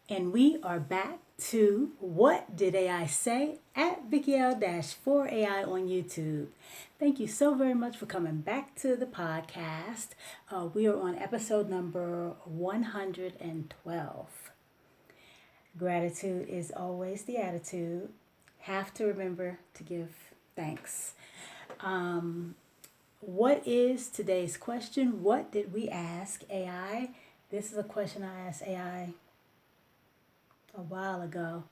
And we are back to What Did AI Say at VickyL-4AI on YouTube. Thank you so very much for coming back to the podcast. We are on episode number 112. Gratitude is always the attitude. Have to remember to give thanks. What is today's question? What did we ask AI? This is a question I asked AI a while ago,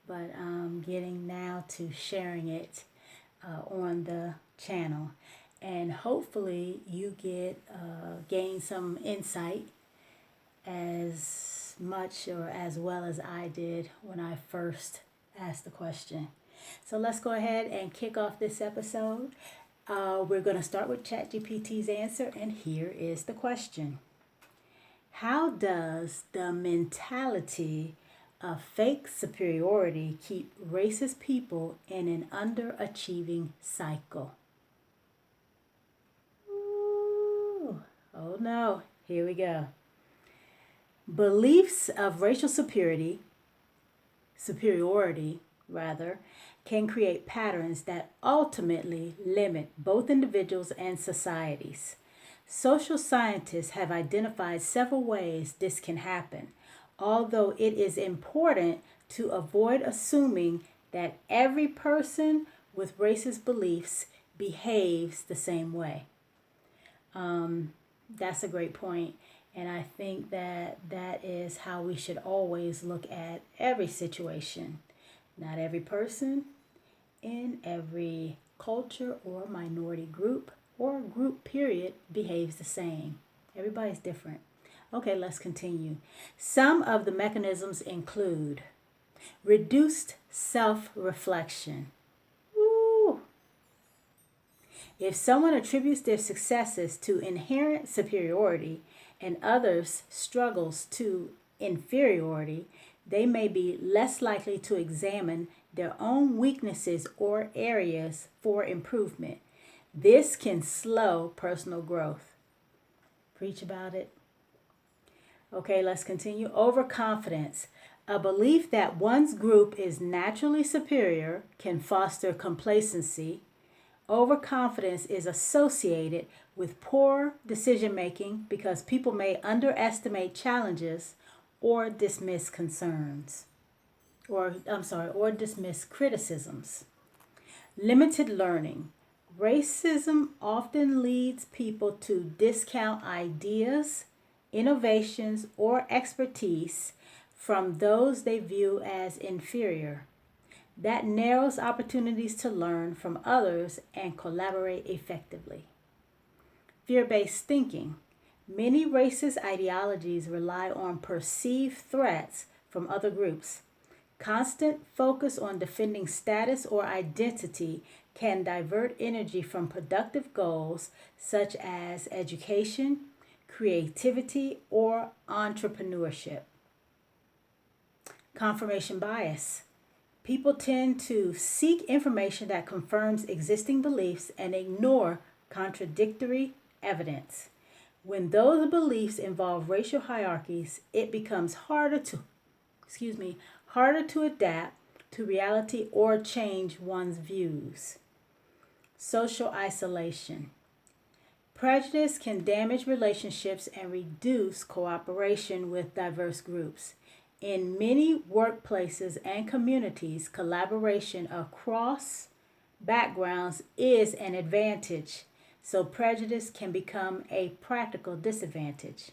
but I'm getting now to sharing it on the channel. And hopefully you gain some insight as much or as well as I did when I first asked the question. So let's go ahead and kick off this episode. We're going to start with ChatGPT's answer, and here is the question. How does the mentality of fake superiority keep racist people in an underachieving cycle? Ooh, oh no, here we go. Beliefs of racial superiority rather, can create patterns that ultimately limit both individuals and societies. Social scientists have identified several ways this can happen, although it is important to avoid assuming that every person with racist beliefs behaves the same way. That's a great point. And I think that is how we should always look at every situation. Not every person in every culture or minority group or group period behaves the same. Everybody's different. Okay, let's continue. Some of the mechanisms include reduced self-reflection. Woo! If someone attributes their successes to inherent superiority and others' struggles to inferiority, they may be less likely to examine their own weaknesses or areas for improvement. This can slow personal growth. Preach about it. Okay, let's continue. Overconfidence. A belief that one's group is naturally superior can foster complacency. Overconfidence is associated with poor decision making because people may underestimate challenges or dismiss concerns, or dismiss criticisms. Limited learning. Racism often leads people to discount ideas, innovations, or expertise from those they view as inferior. That narrows opportunities to learn from others and collaborate effectively. Fear-based thinking. Many racist ideologies rely on perceived threats from other groups. Constant focus on defending status or identity can divert energy from productive goals such as education, creativity, or entrepreneurship. Confirmation bias. People tend to seek information that confirms existing beliefs and ignore contradictory evidence. When those beliefs involve racial hierarchies, it becomes harder to adapt to reality or change one's views. Social isolation. Prejudice can damage relationships and reduce cooperation with diverse groups. In many workplaces and communities, collaboration across backgrounds is an advantage, so prejudice can become a practical disadvantage.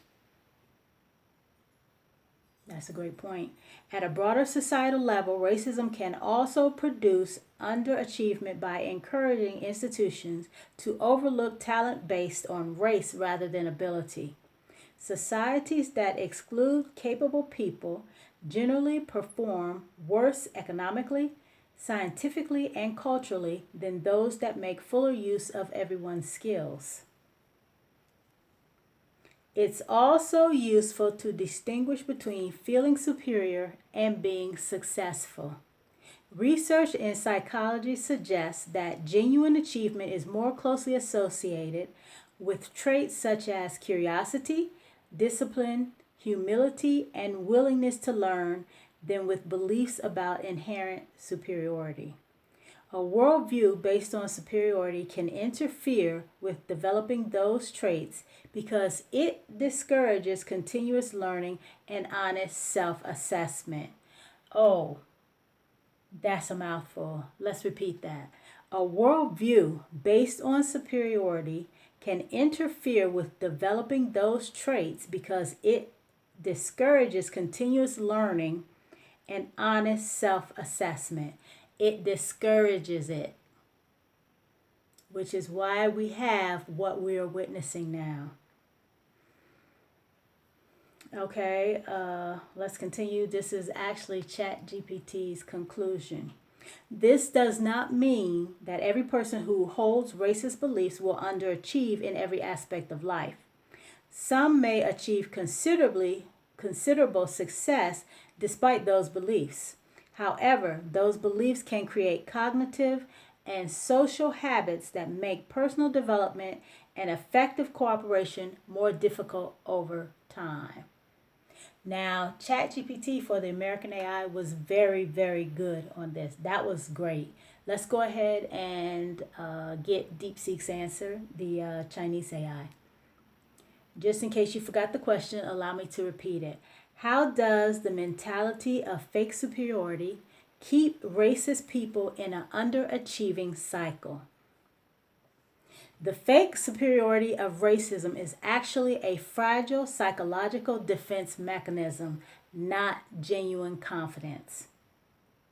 That's a great point. At a broader societal level, racism can also produce underachievement by encouraging institutions to overlook talent based on race rather than ability. Societies that exclude capable people generally perform worse economically, scientifically, and culturally than those that make fuller use of everyone's skills. It's also useful to distinguish between feeling superior and being successful. Research in psychology suggests that genuine achievement is more closely associated with traits such as curiosity, discipline, humility, and willingness to learn than with beliefs about inherent superiority. A worldview based on superiority can interfere with developing those traits because it discourages continuous learning and honest self assessment. Oh, that's a mouthful. Let's repeat that. A worldview based on superiority can interfere with developing those traits because it discourages continuous learning and honest self assessment. It discourages it, which is why we have what we are witnessing now. Okay, let's continue. This is actually ChatGPT's conclusion. This does not mean that every person who holds racist beliefs will underachieve in every aspect of life. Some may achieve considerable success despite those beliefs. However, those beliefs can create cognitive and social habits that make personal development and effective cooperation more difficult over time. Now, ChatGPT for the American AI was very, very good on this. That was great. Let's go ahead and get Deepseek's answer, the Chinese AI. Just in case you forgot the question, allow me to repeat it. How does the mentality of fake superiority keep racist people in an underachieving cycle? The fake superiority of racism is actually a fragile psychological defense mechanism, not genuine confidence.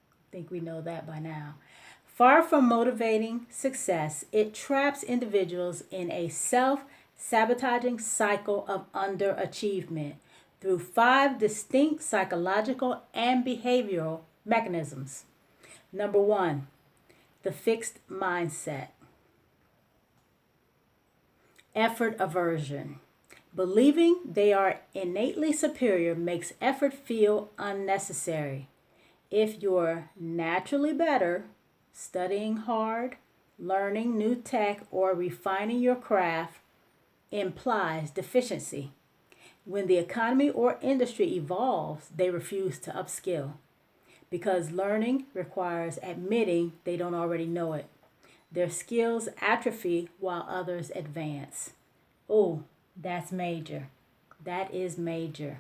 I think we know that by now. Far from motivating success, it traps individuals in a self-sabotaging cycle of underachievement through 5 distinct psychological and behavioral mechanisms. Number 1, the fixed mindset. Effort aversion. Believing they are innately superior makes effort feel unnecessary. If you're naturally better, studying hard, learning new tech, or refining your craft implies deficiency. When the economy or industry evolves, they refuse to upskill because learning requires admitting they don't already know it. Their skills atrophy while others advance. Oh, that's major. That is major.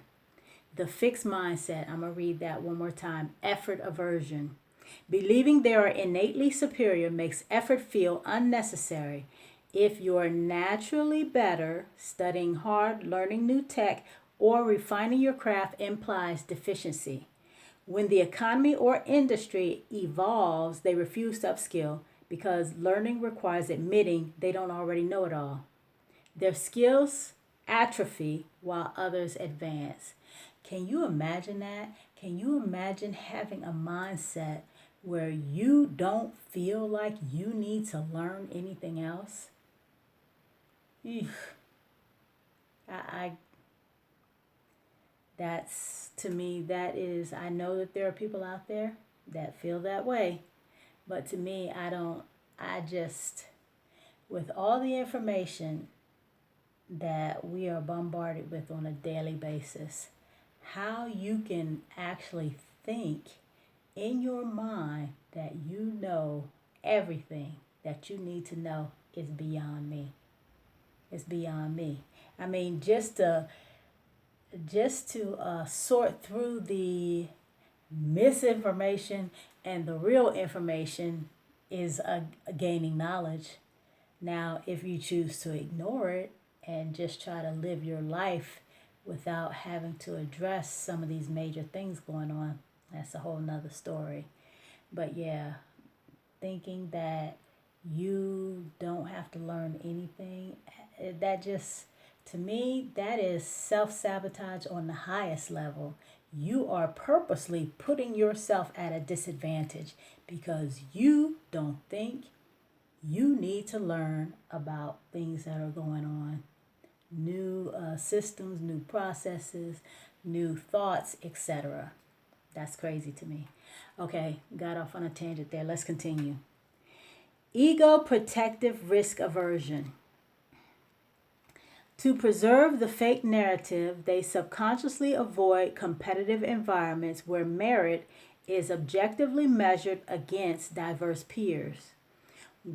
The fixed mindset, I'm going to read that one more time. Effort aversion. Believing they are innately superior makes effort feel unnecessary. If you're naturally better, studying hard, learning new tech, or refining your craft implies deficiency. When the economy or industry evolves, they refuse to upskill because learning requires admitting they don't already know it all. Their skills atrophy while others advance. Can you imagine that? Can you imagine having a mindset where you don't feel like you need to learn anything else? Eesh. I that's to me that is I know that there are people out there that feel that way. But to me, I just, with all the information that we are bombarded with on a daily basis, how you can actually think in your mind that you know everything that you need to know is beyond me. It's beyond me. I mean, just to sort through the misinformation and the real information is a gaining knowledge. Now, if you choose to ignore it and just try to live your life without having to address some of these major things going on, that's a whole nother story. But yeah, thinking that you don't have to learn anything, that just, to me, that is self-sabotage on the highest level. You are purposely putting yourself at a disadvantage because you don't think you need to learn about things that are going on. New systems, new processes, new thoughts, etc. That's crazy to me. Okay, got off on a tangent there. Let's continue. Ego protective risk aversion. To preserve the fake narrative, they subconsciously avoid competitive environments where merit is objectively measured against diverse peers.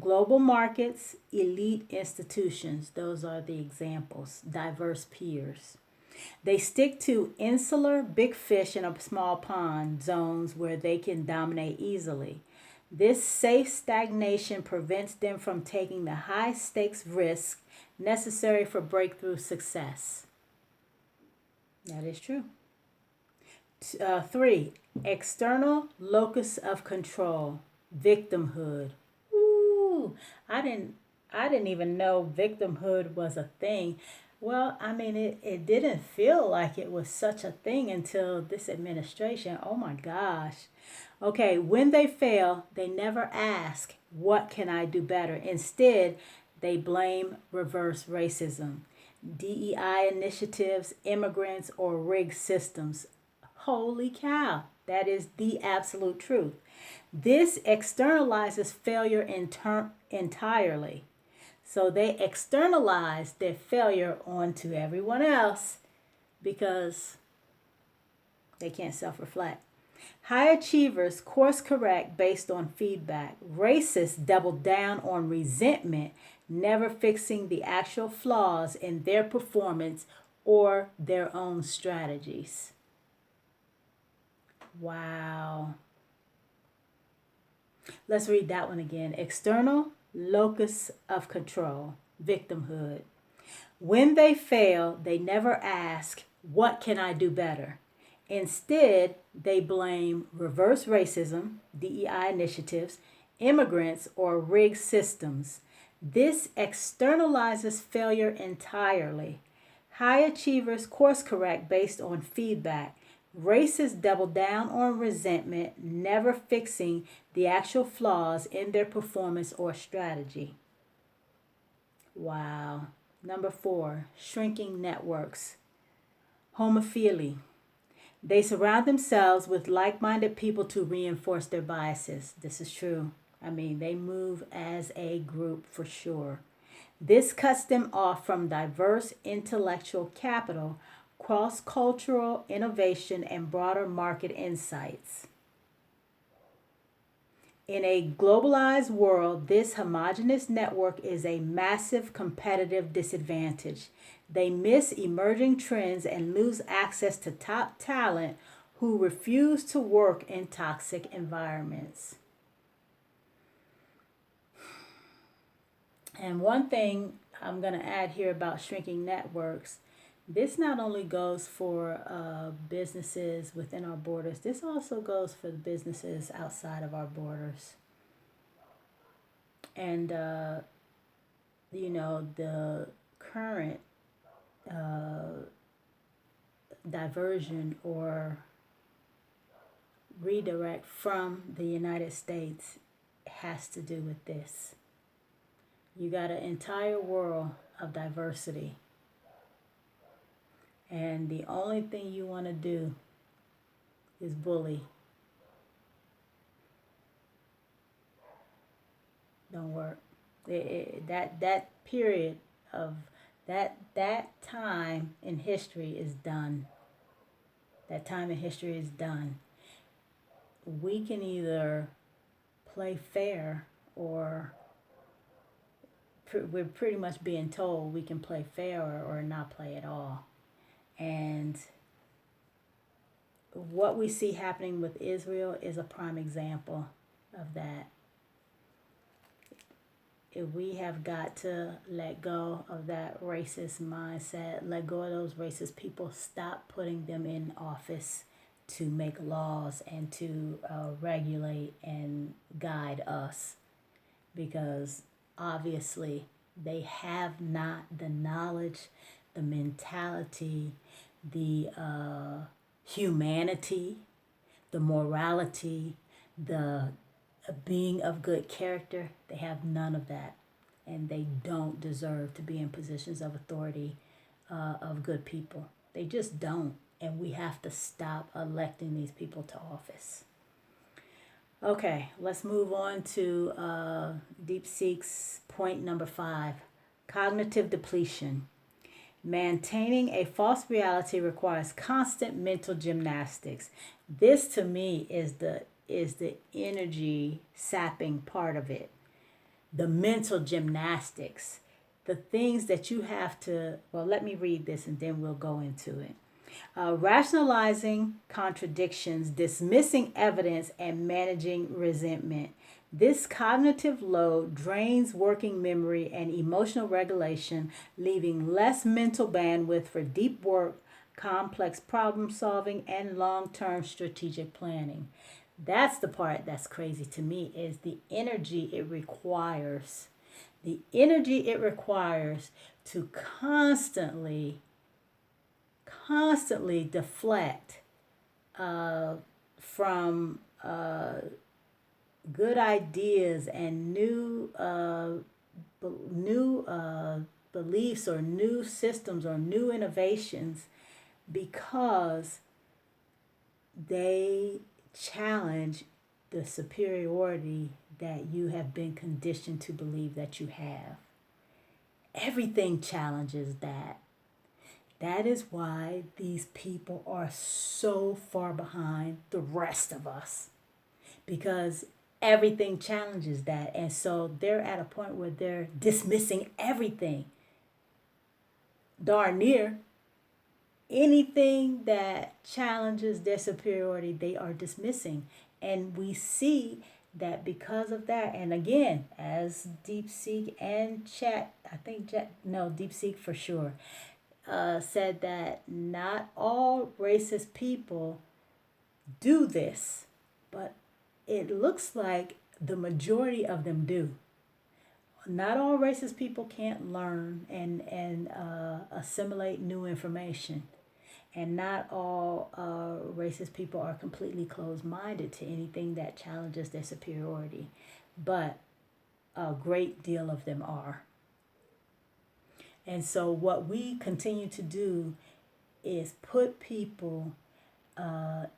Global markets, elite institutions, those are the examples, diverse peers. They stick to insular, big fish in a small pond zones where they can dominate easily. This safe stagnation prevents them from taking the high stakes risk necessary for breakthrough success. That is true. Three, external locus of control, victimhood. Ooh, I didn't I didn't even know victimhood was a thing. Well, I mean, it didn't feel like it was such a thing until this administration. Oh my gosh. Okay, when they fail, they never ask, what can I do better? Instead, they blame reverse racism, DEI initiatives, immigrants, or rigged systems. Holy cow, that is the absolute truth. This externalizes failure entirely. So they externalize their failure onto everyone else because they can't self reflect. High achievers course correct based on feedback. Racists double down on resentment, never fixing the actual flaws in their performance or their own strategies. Wow. Let's read that one again. External locus of control, victimhood. When they fail, they never ask, what can I do better? Instead, they blame reverse racism, DEI initiatives, immigrants, or rigged systems. This externalizes failure entirely. High achievers course correct based on feedback. Racists double down on resentment, never fixing the actual flaws in their performance or strategy. Wow. Number four, shrinking networks. Homophily. They surround themselves with like minded people to reinforce their biases. This is true. I mean, they move as a group for sure. This cuts them off from diverse intellectual capital, cross cultural innovation, and broader market insights. In a globalized world, this homogeneous network is a massive competitive disadvantage. They miss emerging trends and lose access to top talent who refuse to work in toxic environments. And one thing I'm going to add here about shrinking networks, this not only goes for businesses within our borders, this also goes for the businesses outside of our borders. And, the current diversion or redirect from the United States has to do with this. You got an entire world of diversity, and the only thing you want to do is bully. Don't work. That period of that time in history is done. That time in history is done. We can either play fair or we're pretty much being told we can play fair or not play at all. And what we see happening with Israel is a prime example of that. We have got to let go of that racist mindset, let go of those racist people, stop putting them in office to make laws and to regulate and guide us, because obviously they have not the knowledge, the mentality, the humanity, the morality, the being of good character. They have none of that, and they don't deserve to be in positions of authority of good people. They just don't, and we have to stop electing these people to office. Okay, let's move on to Deepseek's point number 5, cognitive depletion. Maintaining a false reality requires constant mental gymnastics. This to me is the energy sapping part of it. The mental gymnastics. The things that you have to, well, let me read this and then we'll go into it. Rationalizing contradictions, dismissing evidence, and managing resentment. This cognitive load drains working memory and emotional regulation, leaving less mental bandwidth for deep work, complex problem solving, and long term strategic planning. That's the part that's crazy to me is the energy it requires. The energy it requires to constantly deflect from good ideas and new beliefs or new systems or new innovations because they challenge the superiority that you have been conditioned to believe that you have. Everything challenges that. That is why these people are so far behind the rest of us because everything challenges that. And so they're at a point where they're dismissing everything. Darn near anything that challenges their superiority, they are dismissing. And we see that because of that, and again, as Deepseek and Deepseek for sure, said that not all racist people do this, but it looks like the majority of them do. Not all racist people can't learn and assimilate new information. And not all racist people are completely closed minded to anything that challenges their superiority, but a great deal of them are. And so, what we continue to do is put people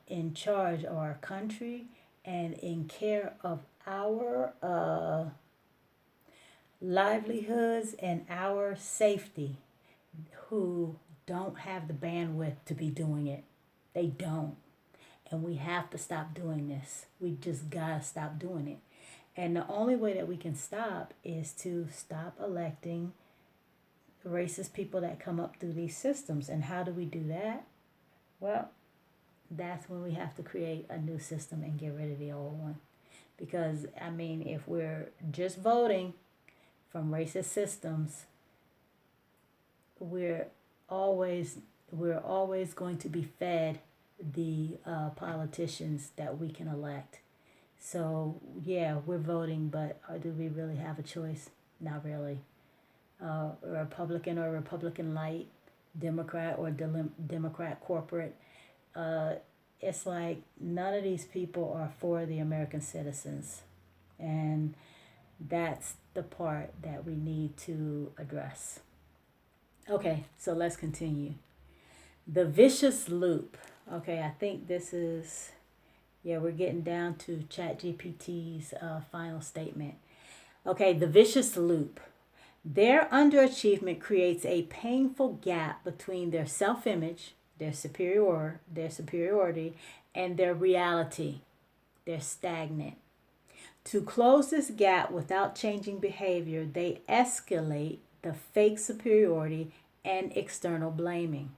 in charge of our country and in care of our livelihoods and our safety who don't have the bandwidth to be doing it. They don't. And we have to stop doing this. We just gotta stop doing it. And the only way that we can stop is to stop electing racist people that come up through these systems. And how do we do that? Well, that's when we have to create a new system and get rid of the old one. Because, I mean, if we're just voting from racist systems, we're always going to be fed the politicians that we can elect. So, yeah, we're voting, but do we really have a choice? Not really. Republican or Republican light, Democrat or Democrat corporate. It's like none of these people are for the American citizens. And that's the part that we need to address. Okay, so let's continue. The vicious loop. Okay, I think this is, we're getting down to Chatgpt's final statement. Okay, the vicious loop. Their underachievement creates a painful gap between their self-image, their superiority, and their reality. They're stagnant. To close this gap without changing behavior, they escalate the fake superiority and external blaming.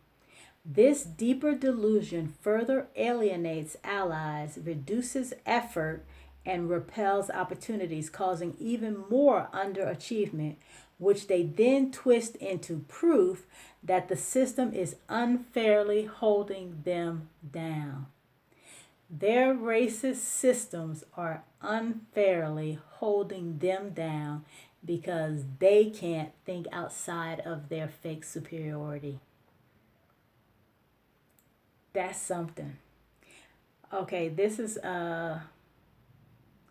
This deeper delusion further alienates allies, reduces effort, and repels opportunities, causing even more underachievement, which they then twist into proof that the system is unfairly holding them down. Their racist systems are unfairly holding them down because they can't think outside of their fake superiority. That's something. Okay, this is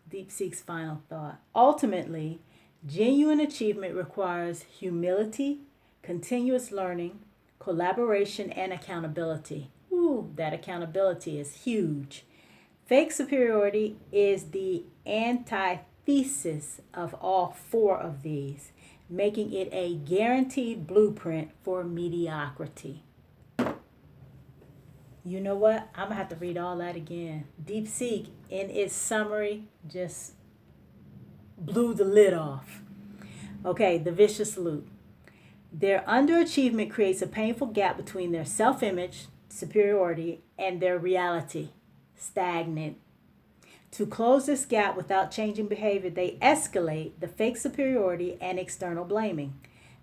Deepseek's final thought. Ultimately, genuine achievement requires humility, continuous learning, collaboration, and accountability. Ooh, that accountability is huge. Fake superiority is the antithesis of all four of these. making it a guaranteed blueprint for mediocrity. You know what? I'm going to have to read all that again. Deepseek, in its summary, just blew the lid off. Okay, the vicious loop. Their underachievement creates a painful gap between their self image, superiority, and their reality, stagnant. To close this gap without changing behavior, they escalate the fake superiority and external blaming.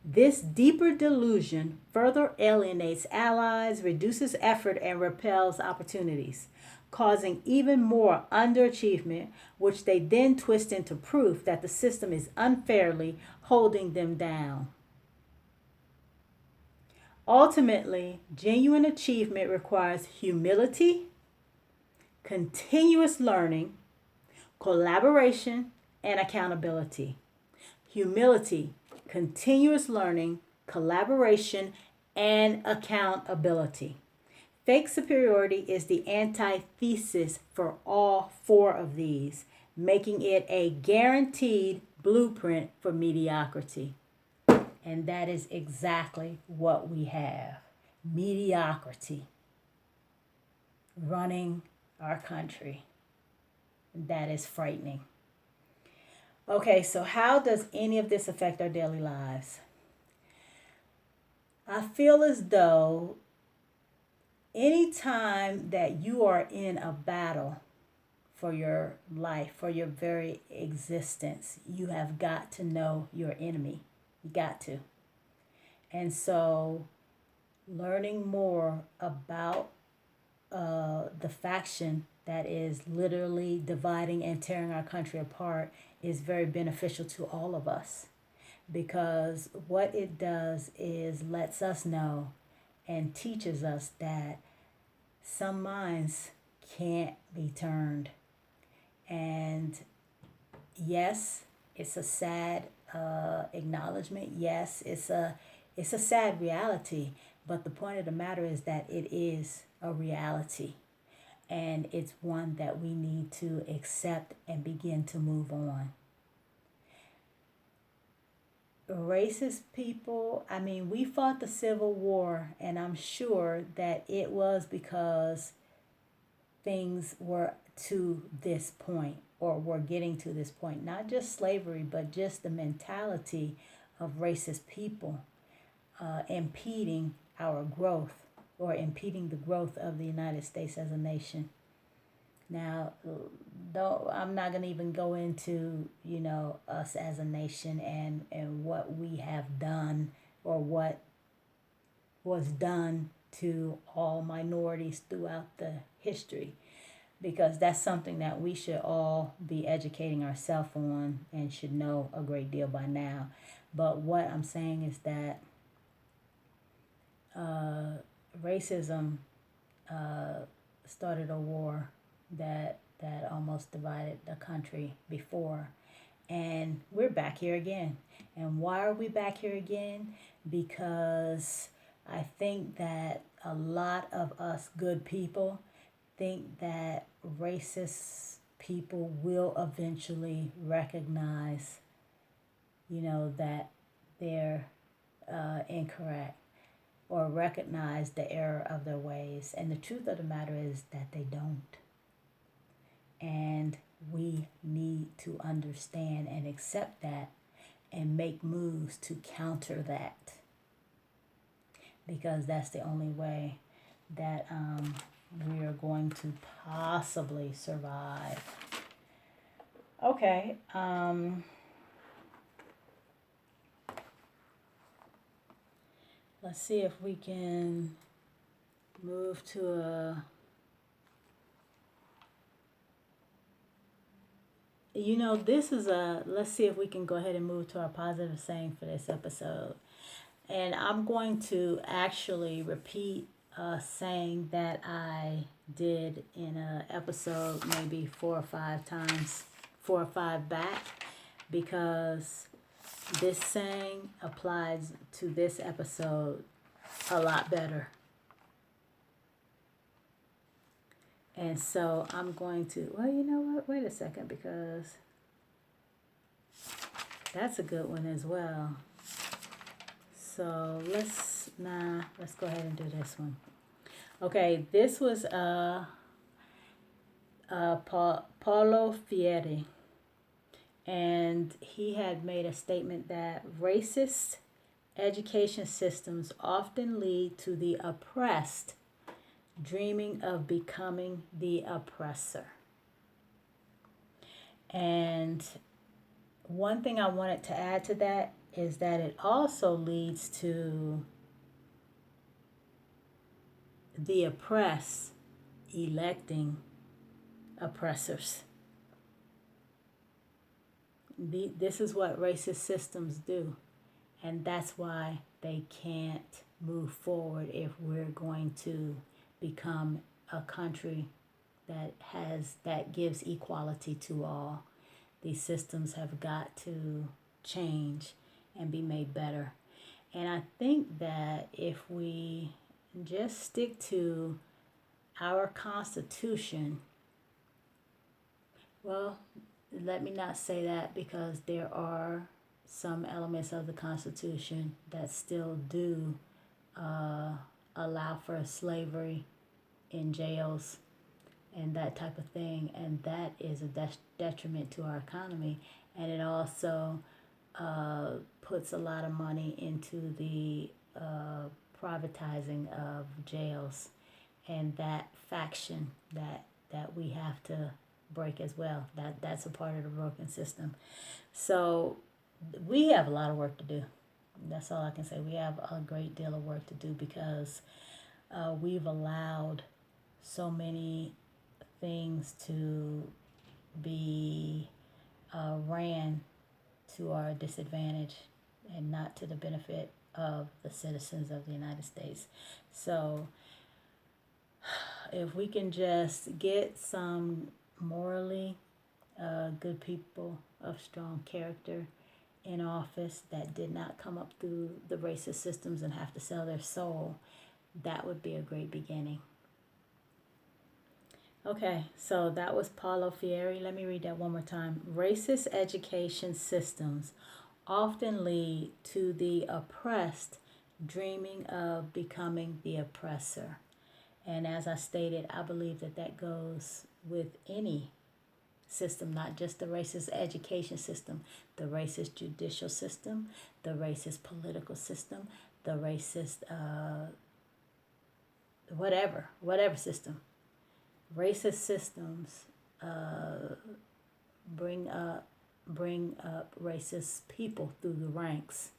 This deeper delusion further alienates allies, reduces effort, and repels opportunities, causing even more underachievement, which they then twist into proof that the system is unfairly holding them down. Ultimately, genuine achievement requires humility, continuous learning, collaboration, and accountability. Humility, continuous learning, collaboration, and accountability. Fake superiority is the antithesis for all four of these, making it a guaranteed blueprint for mediocrity. And that is exactly what we have. Mediocrity running our country. That is frightening. Okay, so how does any of this affect our daily lives? I feel as though anytime that you are in a battle for your life, for your very existence, you have got to know your enemy. You got to. And so learning more about the faction that is literally dividing and tearing our country apart is very beneficial to all of us, because what it does is lets us know and teaches us that some minds can't be turned. And yes, it's a sad acknowledgement. Yes, it's a sad reality. But the point of the matter is that it is a reality. And it's one that we need to accept and begin to move on. Racist people, I mean, we fought the Civil War, and I'm sure that it was because things were to this point, or were getting to this point. Not just slavery, but just the mentality of racist people impeding our growth, or impeding the growth of the United States as a nation. Now, though I'm not going to even go into, us as a nation and what we have done, or what was done to all minorities throughout the history, because that's something that we should all be educating ourselves on and should know a great deal by now. But what I'm saying is that racism started a war that almost divided the country before, and we're back here again. And why are we back here again? Because I think that a lot of us good people think that racist people will eventually recognize, that they're incorrect, or recognize the error of their ways. And the truth of the matter is that they don't. And we need to understand and accept that and make moves to counter that, because that's the only way that we are going to possibly survive. Okay. Let's see if we can move to let's see if we can go ahead and move to our positive saying for this episode. And I'm going to actually repeat a saying that I did in an episode maybe 4 or 5 back, because this saying applies to this episode a lot better. And so I'm going to, well, you know what? Wait a second, because that's a good one as well. So let's go ahead and do this one. Okay, this was Paulo Freire, and he had made a statement that racist education systems often lead to the oppressed dreaming of becoming the oppressor. And one thing I wanted to add to that is that it also leads to the oppressed electing oppressors. This is what racist systems do, and that's why they can't move forward if we're going to become a country that gives equality to all. These systems have got to change and be made better. And I think that if we just stick to our Constitution, well, let me not say that, because there are some elements of the Constitution that still do allow for slavery in jails and that type of thing, and that is a detriment to our economy, and it also puts a lot of money into the privatizing of jails, and that faction that we have to break as well. That's a part of the broken system. So we have a lot of work to do. That's all I can say. We have a great deal of work to do, because we've allowed so many things to be ran to our disadvantage and not to the benefit of the citizens of the United States. So if we can just get some morally good people of strong character in office that did not come up through the racist systems and have to sell their soul, that would be a great beginning. Okay, so that was Paulo Freire. Let me read that one more time. Racist education systems often lead to the oppressed dreaming of becoming the oppressor. And as I stated, I believe that goes with any system, not just the racist education system, the racist judicial system, the racist political system, the racist whatever system. Racist systems bring up racist people through the ranks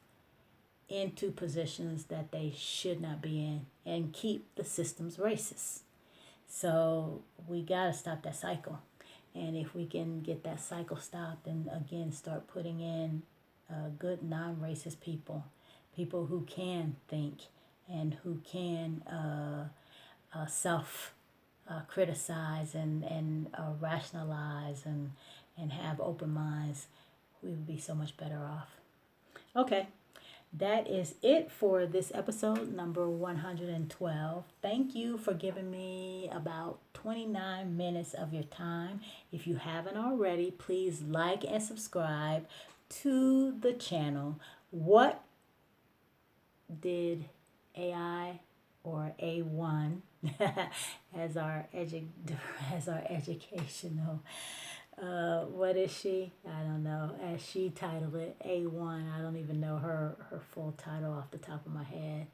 into positions that they should not be in, and keep the systems racist. So we got to stop that cycle. And if we can get that cycle stopped, and again start putting in good non-racist people who can think and who can self criticize and rationalize and have open minds, we would be so much better off. Okay, that is it for this episode number 112. Thank you for giving me about 29 minutes of your time. If you haven't already, please like and subscribe to the channel. What did AI or A1 as our educational what is she? I don't know. As she titled it, A1. I don't even know her full title off the top of my head.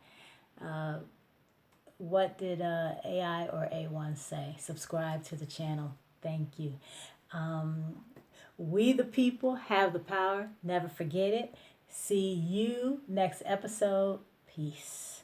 What did AI or A1 say? Subscribe to the channel. Thank you. We the people have the power. Never forget it. See you next episode. Peace.